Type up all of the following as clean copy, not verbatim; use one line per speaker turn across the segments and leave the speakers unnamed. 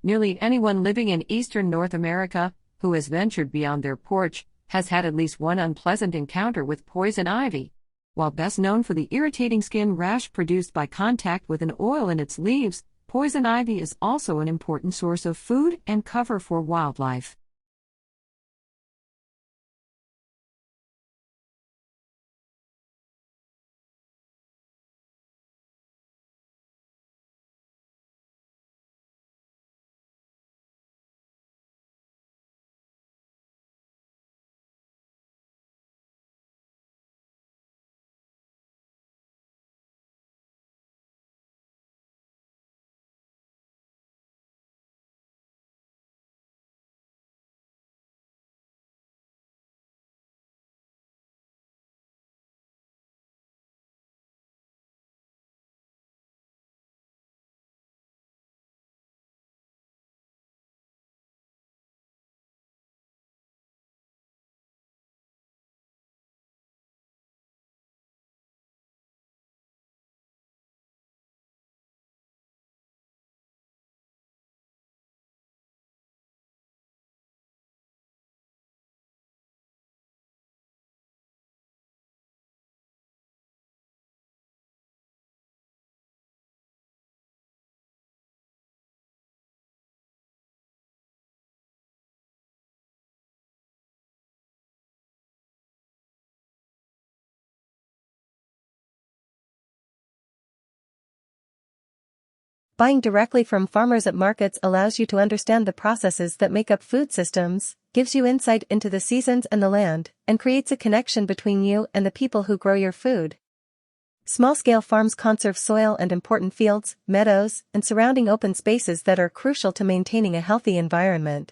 Nearly anyone living in eastern North America who has ventured beyond their porch has had at least one unpleasant encounter with poison ivy. While best known for the irritating skin rash produced by contact with an oil in its leaves, poison ivy is also an important source of food and cover for wildlife.
Buying directly from farmers at markets allows you to understand the processes that make up food systems, gives you insight into the seasons and the land, and creates a connection between you and the people who grow your food. Small-scale farms conserve soil and important fields, meadows, and surrounding open spaces that are crucial to maintaining a healthy environment.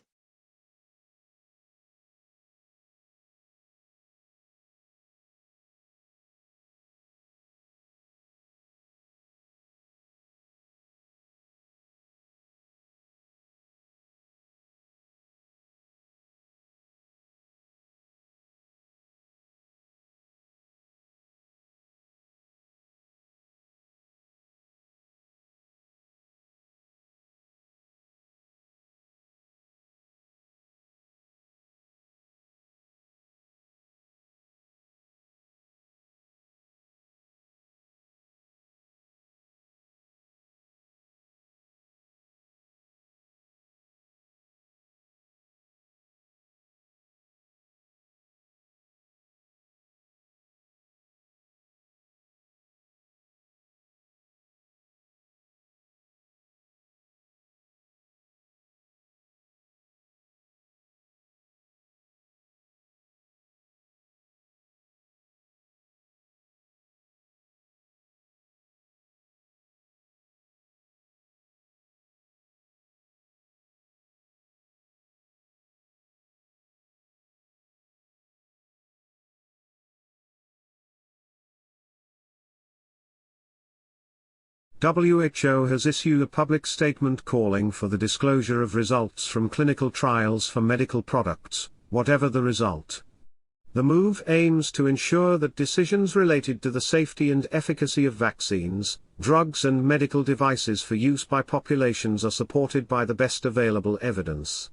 WHO has issued a public statement calling for the disclosure of results from clinical trials for medical products, whatever the result. The move aims to ensure that decisions related to the safety and efficacy of vaccines, drugs and medical devices for use by populations are supported by the best available evidence.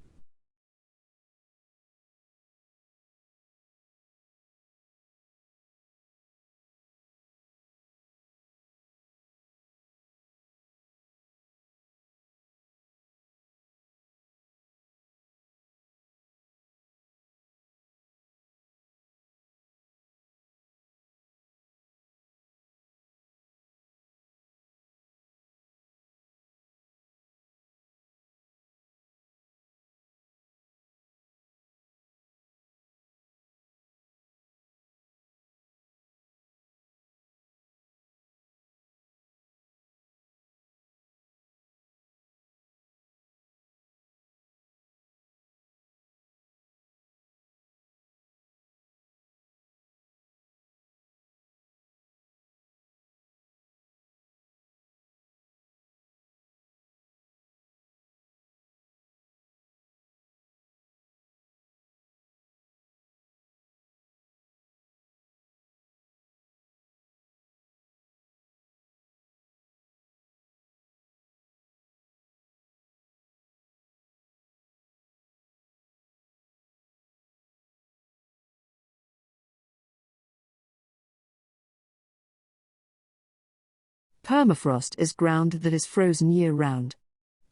Permafrost is ground that is frozen year-round.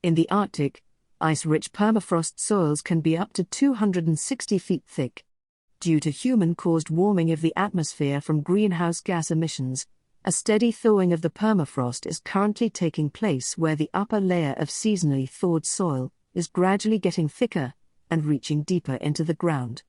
In the Arctic, ice-rich permafrost soils can be up to 260 feet thick. Due to human-caused warming of the atmosphere from greenhouse gas emissions, a steady thawing of the permafrost is currently taking place where the upper layer of seasonally thawed soil is gradually getting thicker and reaching deeper into the ground.